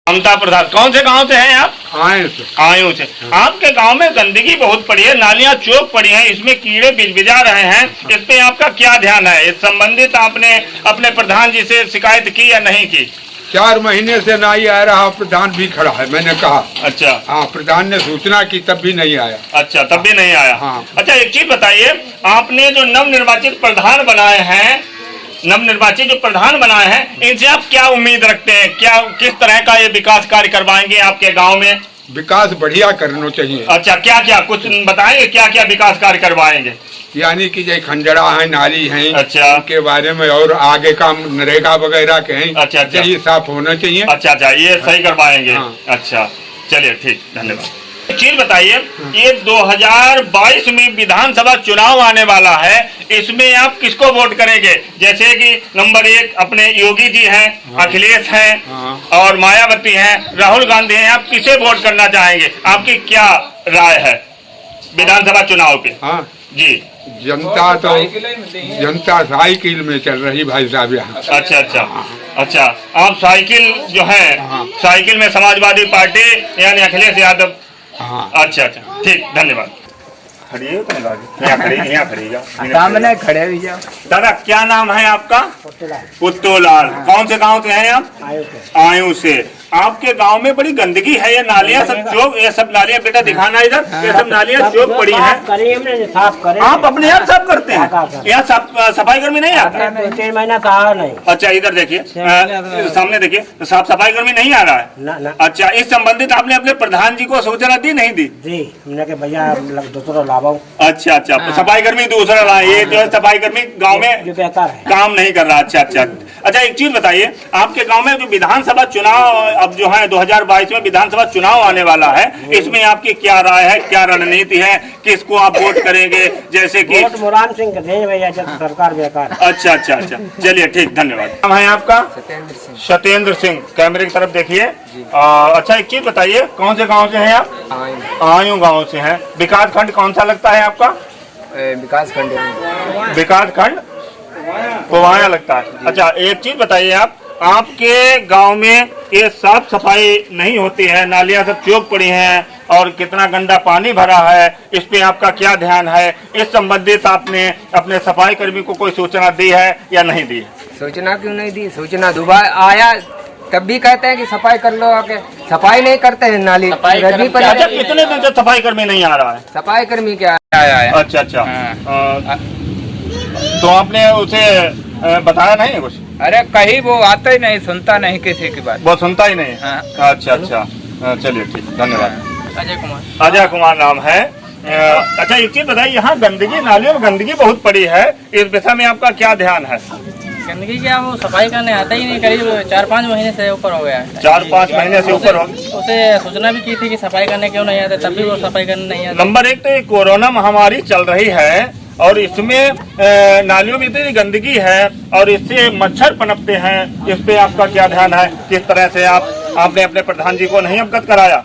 ममता प्रसाद, कौन से गांव से हैं आप? आयु से। आपके गांव में गंदगी बहुत पड़ी है, नालियां चौक पड़ी हैं, इसमें कीड़े बिजबिजा रहे हैं, इस पे आपका क्या ध्यान है? इस संबंधित आपने अपने प्रधान जी से शिकायत की या नहीं की? 4 महीने से नहीं आ रहा, प्रधान भी खड़ा है, मैंने कहा। अच्छा। हाँ, प्रधान ने सूचना की तब भी नहीं आया। अच्छा, तब भी नहीं आया। हाँ। अच्छा, एक चीज बताइए, आपने जो नवनिर्वाचित प्रधान बनाए हैं, नवनिर्वाचित जो प्रधान बनाए हैं, इनसे आप क्या उम्मीद रखते हैं? क्या किस तरह का ये विकास कार्य करवाएंगे आपके गांव में? विकास बढ़िया करना चाहिए। अच्छा, क्या क्या कुछ बताएंगे, क्या क्या विकास कार्य करवाएंगे? यानी कि जो खंडरा है, नाली है, अच्छा, उनके बारे में, और आगे का नरेगा वगैरह के हैं। अच्छा, अच्छा, ये साफ होना चाहिए। अच्छा अच्छा, ये सही करवाएंगे। हाँ। अच्छा, चलिए ठीक, धन्यवाद। एक चीज बताइए, ये 2022 में विधानसभा चुनाव आने वाला है, इसमें आप किसको वोट करेंगे? जैसे कि नंबर 1 अपने योगी जी हैं, हाँ। अखिलेश हैं, हाँ। और मायावती हैं, राहुल गांधी हैं, आप किसे वोट करना चाहेंगे? आपकी क्या राय है विधानसभा चुनाव पे? हाँ जी, जनता साइकिल में चल रही भाई साहब यहाँ। अच्छा अच्छा अच्छा, आप साइकिल जो है, हाँ। साइकिल में समाजवादी पार्टी यानी अखिलेश यादव। हाँ। अच्छा अच्छा, ठीक, धन्यवाद। खड़िए, यहाँ खड़िएगा, सामने खड़े भी जाओ। दादा, क्या नाम है आपका? पुत्तूलाल। कौन से गांव से हैं आप? आयु से। आपके गांव में बड़ी गंदगी है, ये नालियां सब चौक, ये सब नालियां, बेटा दिखाना इधर, ये सब नालियां चौक पड़ी हैं। आप अपने आप साफ करते हैं? यहाँ सफाई कर्मी नहीं आता? 3 महीना कहा नहीं। अच्छा, इधर देखिए, सामने देखिए, तो साफ सफाई कर्मी नहीं आ रहा है? ना। अच्छा, इस संबंधित आपने अपने प्रधान जी को सूचना दी नहीं दी? जी, हमने के भैया दूसरा लाभाऊ। अच्छा अच्छा, सफाई कर्मी दूसरा रहा, ये जो है सफाई कर्मी गांव में बेकार है, काम नहीं कर रहा। अच्छा अच्छा अच्छा, एक चीज बताइए, आपके गांव में जो विधानसभा चुनाव अब जो है 2022 में विधानसभा चुनाव आने वाला है, इसमें आपकी क्या राय है, क्या रणनीति है, किसको आप वोट करेंगे? जैसे कि वोट मुरान सिंह के देंगे भैया, जब सरकार बेकार है। अच्छा अच्छा अच्छा, चलिए ठीक, धन्यवाद। नाम है आपका? सत्येंद्र सिंह। कैमरे की तरफ देखिए। अच्छा, एक चीज बताइए, कौन से गाँव से हैं आप? आयु गाँव से हैं। विकास खंड कौन सा लगता है आपका? विकास खंड पुवाया लगता है। अच्छा, एक चीज बताइए, आपके गांव में ये साफ सफाई नहीं होती है, नालियां सब चौक पड़ी हैं, और कितना गंदा पानी भरा है, इस पे आपका क्या ध्यान है? इस संबंधित आपने अपने सफाई कर्मी को कोई सूचना दी है या नहीं दी? सूचना क्यों नहीं दी? सूचना दोबारा आया तब भी कहते हैं कि सफाई कर लो, आके सफाई नहीं करते हैं। नाली रजनी पर। अच्छा, कितने दिन से सफाई कर्मी नहीं आ रहा है? सफाई कर्मी क्या आया है? अच्छा अच्छा, तो आपने उसे बताया नहीं कुछ? अरे कहीं वो आता ही नहीं, सुनता नहीं किसी की बात, वो सुनता ही नहीं। हाँ। अच्छा अच्छा, चलिए ठीक, धन्यवाद। अजय कुमार नाम है। अच्छा, एक चीज बताइए, यहाँ गंदगी, नालियों में गंदगी बहुत पड़ी है, इस विषय में आपका क्या ध्यान है? गंदगी क्या, वो सफाई करने आता ही नहीं, करीब 4-5 महीने से ऊपर हो गया है। 4-5 महीने से ऊपर हो? उसे सूचना भी की थी कि सफाई करने क्यों नहीं आते, तब भी वो सफाई करने नहीं आते। नंबर 1 तो ये कोरोना महामारी चल रही है, और इसमें नालियों में इतनी गंदगी है, और इससे मच्छर पनपते हैं, इस पे आपका क्या ध्यान है? किस तरह से आपने अपने प्रधान जी को नहीं अवगत कराया?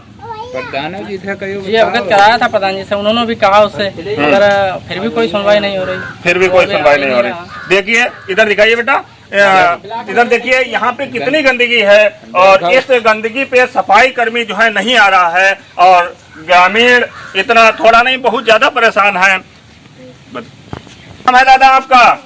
प्रधान जी थे जी, अवगत कराया था प्रधान जी से, उन्होंने भी कहा उससे, मगर फिर भी कोई सुनवाई नहीं हो रही। देखिए, इधर दिखाइए बेटा, इधर देखिए, यहाँ पे कितनी गंदगी है, और इस गंदगी पे सफाई कर्मी जो है नहीं आ रहा है, और ग्रामीण इतना थोड़ा नहीं, बहुत ज्यादा परेशान है। नाम है दादा आपका?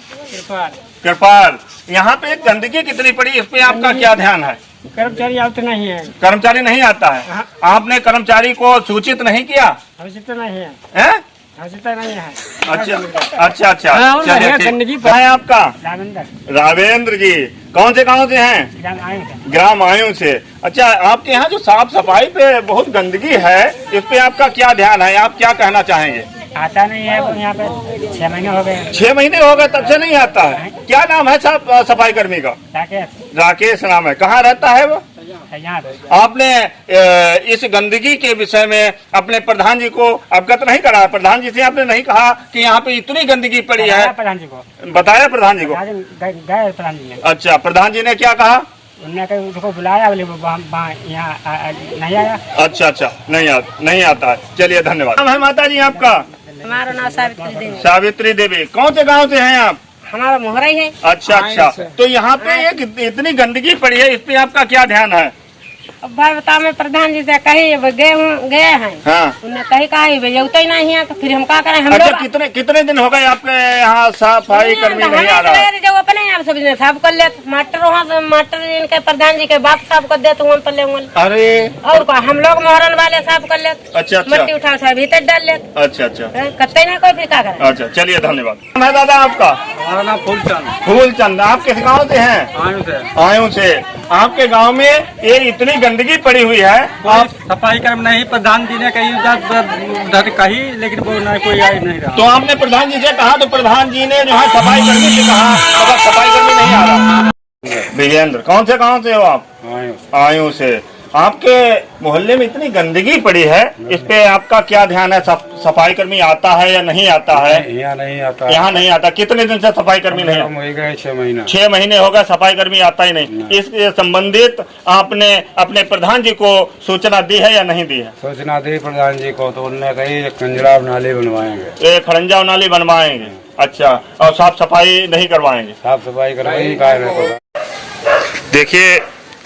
कृपाल। यहाँ पे गंदगी कितनी पड़ी, इस पे आपका क्या ध्यान है? कर्मचारी आते नहीं है। कर्मचारी नहीं आता है? आपने कर्मचारी को सूचित नहीं किया? आवश्यकता नहीं है। आवश्यकता नहीं है। अच्छा अच्छा, चलिए ठीक। है आपका? रावेंद्र जी। कौन से गांव से हैं? ग्राम आयु से। अच्छा, आपके यहाँ जो साफ सफाई पे बहुत गंदगी है, इस पे आपका क्या ध्यान है? आप क्या कहना चाहेंगे? आता नहीं है, यहाँ पे 6 महीने हो गए। 6 महीने हो गए, तब से नहीं आता है? क्या नाम है सफाई कर्मी का? राकेश नाम है। कहाँ रहता है वो? आपने इस गंदगी के विषय में अपने प्रधान जी को अवगत नहीं करा? प्रधान जी से आपने नहीं कहा कि यहाँ पे इतनी गंदगी पड़ी है? प्रधान जी को बताया, प्रधान जी को गए प्रधान जी ने। अच्छा, प्रधान जी ने क्या कहा? उन्होंने उसको बुलाया, यहाँ नहीं आया। अच्छा अच्छा, नहीं आता है। चलिए, धन्यवाद। नाम है माता जी आपका? हमारा नाम सावित्री देवी। सावित्री देवी। कौन से गांव से हैं आप? हमारा मोहरा ही है। अच्छा अच्छा, तो यहाँ पे एक इतनी गंदगी पड़ी है, इस पे आपका क्या ध्यान है? अब भाई बताओ, मैं प्रधान जी से कही गए हैं, हाँ। उन्होंने कही भेजते ही नहीं है, तो फिर हम क्या करें? हम अच्छा, लोग कितने दिन हो गए आपके यहाँ सफाई कर्मी नहीं आ रहा? जो अपने आप सब साफ कर लेते, मास्टर वहाँ से मास्टर इनके प्रधान जी के बाप साफ कर देते वहाँ पर ले। अरे और क्या, हम लोग मोहरन वाले साफ कर लेते। अच्छा। मट्टी उठा से भीतर डाल लेते। अच्छा। करते ना कोई, फिर क्या करें? अच्छा, चलिए, धन्यवाद। है दादा आपका? हमारा नाम फूलचंद। फूलचंद, आप किस गाँव से हैं? आयु से। आपके गांव में ये इतनी गंदगी पड़ी हुई है, आप सफाई कर्म नहीं, प्रधान जी ने कही लेकिन वो नहीं, कोई आई नहीं रहा। तो आपने प्रधान जी से कहा, तो प्रधान जी ने जो है सफाई कर्मी से कहा, अगर सफाई कर्मी नहीं आ रहा। विजेंद्र, कौन से गांव से हो आप? आयु से। आपके मोहल्ले में इतनी गंदगी पड़ी है, इस पे आपका क्या ध्यान है? सफाई कर्मी आता है या नहीं आता है? यहाँ नहीं आता। यहाँ नहीं आता। कितने दिन से सफाई कर्मी नहीं आता? 6 महीना। 6 महीने हो गए सफाई कर्मी आता ही नहीं। इसके संबंधित आपने अपने प्रधान जी को सूचना दी है या नहीं दी है? सूचना दी प्रधान जी को, तो उन्होंने कही खंजरा नाली बनवाएंगे। एक खड़ंजा नाली बनवाएंगे। अच्छा, और साफ सफाई नहीं करवाएंगे? साफ सफाई करवाएंगे। देखिए,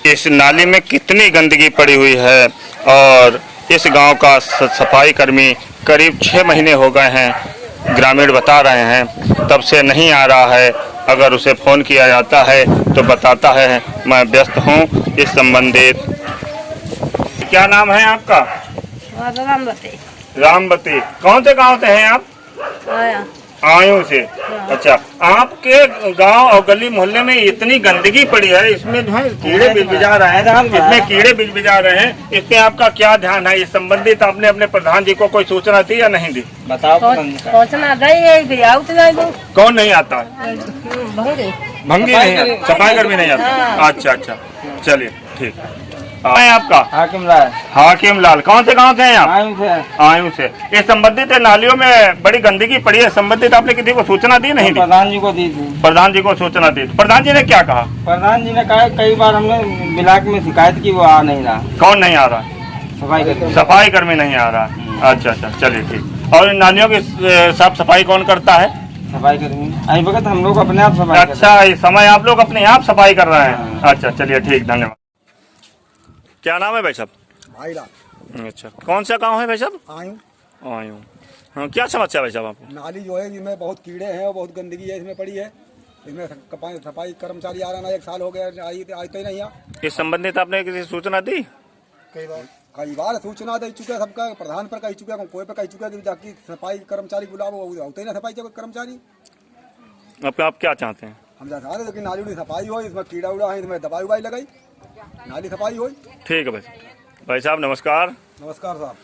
इस नाली में कितनी गंदगी पड़ी हुई है, और इस गांव का सफाई कर्मी करीब 6 महीने हो गए हैं, ग्रामीण बता रहे हैं, तब से नहीं आ रहा है। अगर उसे फोन किया जाता है तो बताता है मैं व्यस्त हूं। इस संबंधित क्या नाम है आपका? रामबती। कौन से गांव से हैं आप? आयु से। अच्छा, आपके गांव और गली मोहल्ले में इतनी गंदगी पड़ी है, इसमें जो है कीड़े बिलबिजा रहे हैं, इसमें कीड़े बिलबिजा रहे हैं, इस पे आपका क्या ध्यान है? इस संबंधित आपने अपने प्रधान जी को कोई सूचना दी या नहीं दी? बताओ। सूचना दी, कौन नहीं आता है? भंगी नहीं आता, सफाई कर्मी नहीं आता। अच्छा, चलिए, ठीक है। आपका? हाकिम लाल। कौन से गांव से हैं आप? आयु से। ये संबंधित नालियों में बड़ी गंदगी पड़ी है, संबंधित आपने किसी को सूचना दी नहीं दी? प्रधान जी को दी थी। प्रधान जी को सूचना दी। प्रधान जी ने क्या कहा? प्रधान जी ने कहा कई बार हमने ब्लॉक में शिकायत की, वो आ नहीं रहा। कौन नहीं आ रहा? सफाई कर्मी नहीं आ रहा। अच्छा, चलिए, ठीक। और इन नालियों की साफ सफाई कौन करता है? सफाई कर्मी। आई वक्त हम लोग अपने आप सफाई। अच्छा, इस समय आप लोग अपने आप सफाई कर रहे हैं। अच्छा, चलिए, ठीक, धन्यवाद। क्या नाम है भाई साहब? भाईलाल। अच्छा, कौन सा गांव है भाई साहब? आयु। हाँ, क्या समस्या भाई साहब आपको? नाली जो है इसमें बहुत कीड़े हैं और बहुत गंदगी है, इसमें पड़ी है। इसमें सफाई कर्मचारी आ रहा ना, 1 साल हो गया, आई तो ही नहीं है। इस संबंधित आपने किसी सूचना दी? कई बार सूचना दे चुके हैं, सबका प्रधान पर कह चुके हैं, कोई पर कह चुके हैं कि जाके सफाई कर्मचारी बुलाओ, होते ही ना सफाई कर्मचारी। अब आप क्या चाहते हैं? हम चाहते हैं कि नाली सफाई हो, इसमें कीड़ा उड़ा है, इसमें दवाई उवाई लगाई, नाली सफाई हो। ठीक है भाई साहब, नमस्कार। नमस्कार साहब।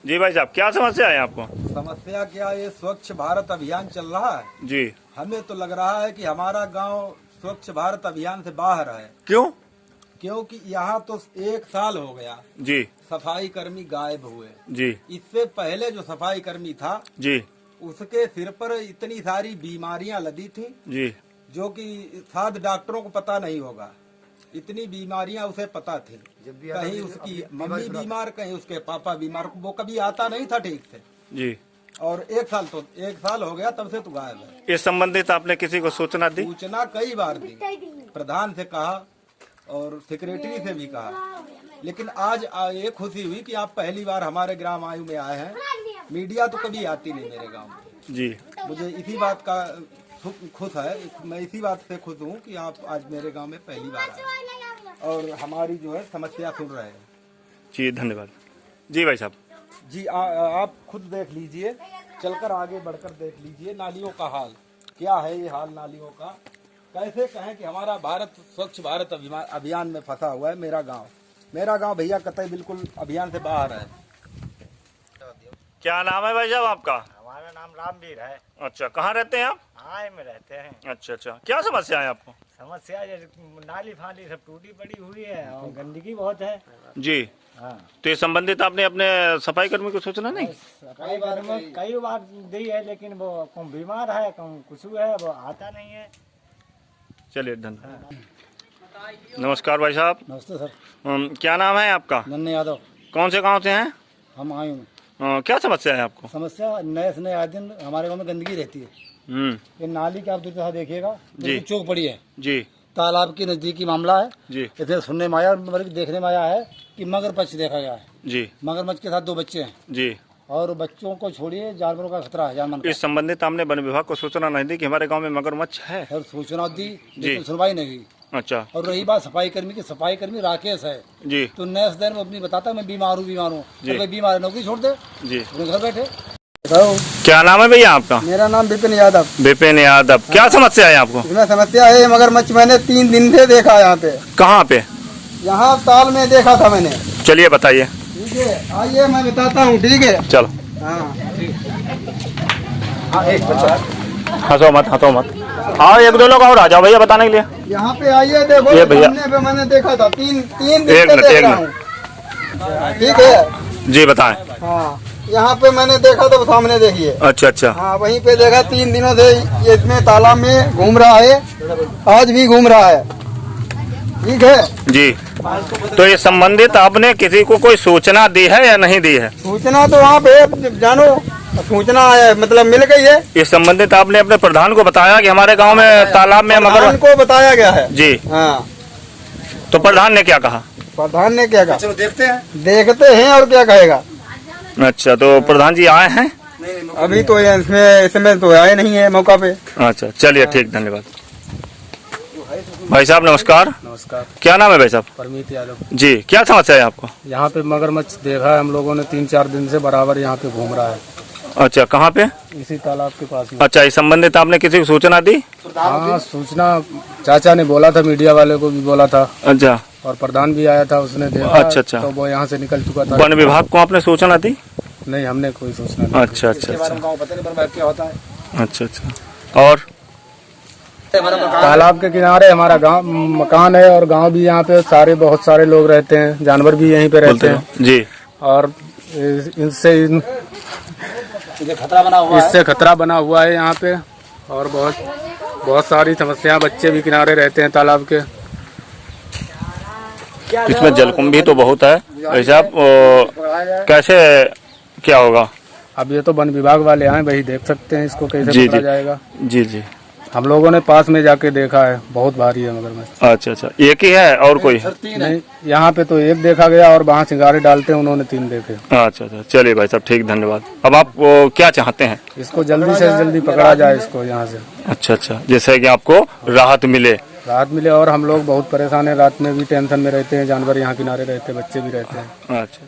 जी भाई साहब, क्या समस्या है आपको? समस्या क्या, ये स्वच्छ भारत अभियान चल रहा है जी। हमें तो लग रहा है कि हमारा गांव स्वच्छ भारत अभियान से बाहर है। क्यों? क्योंकि यहाँ तो 1 साल हो गया जी, सफाई कर्मी गायब हुए जी। इससे पहले जो सफाई कर्मी था जी, उसके सिर पर इतनी सारी बीमारियां लदी थी जी, जो कि शायद डॉक्टरों को पता नहीं होगा। इतनी बीमारियां उसे पता थी, कहीं उसकी मम्मी बीमार, कहीं उसके पापा बीमार, वो कभी आता नहीं था ठीक से जी। और 1 साल हो गया तब से तो गायब है। इस संबंधित आपने किसी को सूचना दी? सूचना कई बार दी, प्रधान से कहा और सेक्रेटरी से भी कहा, लेकिन आज ये खुशी हुई कि आप पहली बार हमारे ग्राम आयु में आए हैं। मीडिया तो कभी आती नहीं मेरे गांव में जी। मुझे इसी बात का खुश है, मैं इसी बात से खुश हूँ कि आप आज मेरे गांव में पहली बार आए और हमारी जो है समस्या सुन रहे हैं। जी, धन्यवाद। जी भाई साहब। जी आप खुद देख लीजिए, चलकर आगे बढ़कर देख लीजिए नालियों का हाल क्या है। ये हाल नालियों का कैसे कहें कि हमारा भारत स्वच्छ भारत अभियान में फंसा हुआ है। मेरा गांव भैया कतई बिल्कुल अभियान से बाहर है। क्या नाम है भाई साहब आपका? हमारा नाम रामवीर है। अच्छा, कहाँ रहते हैं आप? आए में रहते हैं। अच्छा, क्या समस्या है आपको? समस्या नाली फाली सब टूटी पड़ी हुई है और गंदगी बहुत है जी। हाँ। तो ये संबंधित आपने अपने सफाई कर्मी को सूचना नहीं? सफाई कर्मी कई बार दी है, लेकिन वो कौन बीमार है, कौन कुछ है, वो आता नहीं है। चलिए, धन्यवाद। नमस्कार भाई साहब। नमस्ते सर। क्या नाम है आपका? नन्हे यादव। कौन से गांव से हैं? हम आयु में। क्या समस्या है आपको? समस्या नए से नए आए दिन हमारे गांव में गंदगी रहती है। ये नाली का आप देखिएगा, जी। चौक पड़ी है जी। तालाब के नजदीकी मामला है जी इधर सुनने में आया, मतलब देखने में आया है कि मगरमच्छ देखा गया है। जी मगरमच्छ के साथ 2 बच्चे हैं जी। और बच्चों को छोड़िए, जानवरों का खतरा है जानवर इस संबंधित आपने वन विभाग को सूचना नहीं दी कि हमारे गांव में मगरमच्छ है? और सूचना दी लेकिन सुनवाई नहीं हुई। अच्छा। और रही बात सफाई कर्मी की, सफाई कर्मी राकेश है जी तो नेक्स्ट दिन वो अपनी बताता मैं बीमार हूँ तो भाई बीमार है, नौकरी छोड़ दे, जी। अपने घर बैठे। क्या नाम है भैया आपका? मेरा नाम विपिन यादव। विपिन यादव। क्या समस्या है आपको? इसमें समस्या है मगरमच्छ मैंने 3 दिन से देखा यहाँ पे। कहाँ पे? यहाँ ताल में देखा था मैंने। चलिए बताइए। ठीक है, आइए मैं बताता हूँ। ठीक है, चलो। हाँ हंसो मत। हाँ 1-2 लोग और आ जाओ भैया बताने के लिए। यहाँ पे आइए, देखो ये भैया पे मैंने देखा था 3 दिन एक से मिनट, देख एक रहा हूँ। ठीक है जी बताएं। हाँ, यहाँ पे मैंने देखा था, सामने देखिए। अच्छा। हाँ वहीं पे देखा, 3 दिनों से ये इसमें तालाब में घूम रहा है, आज भी घूम रहा है। ठीक है जी। तो ये संबंधित आपने किसी को कोई सूचना दी है या नहीं दी है? सूचना तो वहाँ पे जानो सूचना है, मतलब मिल गई है। इस संबंधित आपने अपने प्रधान को बताया कि हमारे गांव में तालाब में मगर को बताया गया है जी। हाँ, तो प्रधान ने क्या कहा? प्रधान ने क्या कहा? चलो देखते हैं और क्या कहेगा। अच्छा, तो प्रधान जी आए हैं? अभी तो इसमें तो आए नहीं है मौका पे। अच्छा चलिए ठीक, धन्यवाद। भाई साहब नमस्कार। नमस्कार। क्या नाम है भाई साहब? परमीत यादव। जी, क्या समस्या है आपको? यहाँ पे मगरमच्छ देखा है हम लोगों ने 3-4 दिन से बराबर यहाँ पे घूम रहा है। अच्छा, कहाँ पे? इसी तालाब के पास में। अच्छा, इस संबंधित आपने किसी को सूचना दी? हाँ, सूचना चाचा ने बोला था, मीडिया वाले को भी बोला था। अच्छा। और प्रधान भी आया था, उसने देखा। अच्छा। तो वो यहाँ से निकल चुका था। वन विभाग को आपने सूचना दी? नहीं, हमने कोई सूचना नहीं। अच्छा। क्या होता है। अच्छा। और तालाब के किनारे हमारा गांव मकान है और गांव भी यहाँ पे बहुत सारे लोग रहते हैं, जानवर भी यहीं पे रहते हैं जी। और इससे खतरा बना हुआ है यहाँ पे। और बहुत सारी समस्या, बच्चे भी किनारे रहते हैं तालाब के। इसमें जलकुंभी तो बहुत है भाई साहब, कैसे क्या होगा? अब ये तो वन विभाग वाले आए, वही देख सकते हैं इसको कैसे पकड़ा जाएगा। जी। हम लोगों ने पास में जाके देखा है, बहुत भारी है मगरमच्छ। अच्छा, एक ही है और कोई है? नहीं, यहाँ पे तो 1 देखा गया और वहाँ सिंगारे डालते हैं, उन्होंने 3 देखे। अच्छा। चलिए भाई साहब ठीक, धन्यवाद। अब आप क्या चाहते हैं? इसको जल्दी से जल्दी पकड़ा जाए इसको यहाँ से। अच्छा, जैसे कि आपको राहत मिले। और हम लोग बहुत परेशान है, रात में भी टेंशन में रहते हैं, जानवर यहाँ किनारे रहते हैं, बच्चे भी रहते हैं। अच्छा,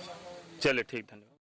चलिए ठीक, धन्यवाद।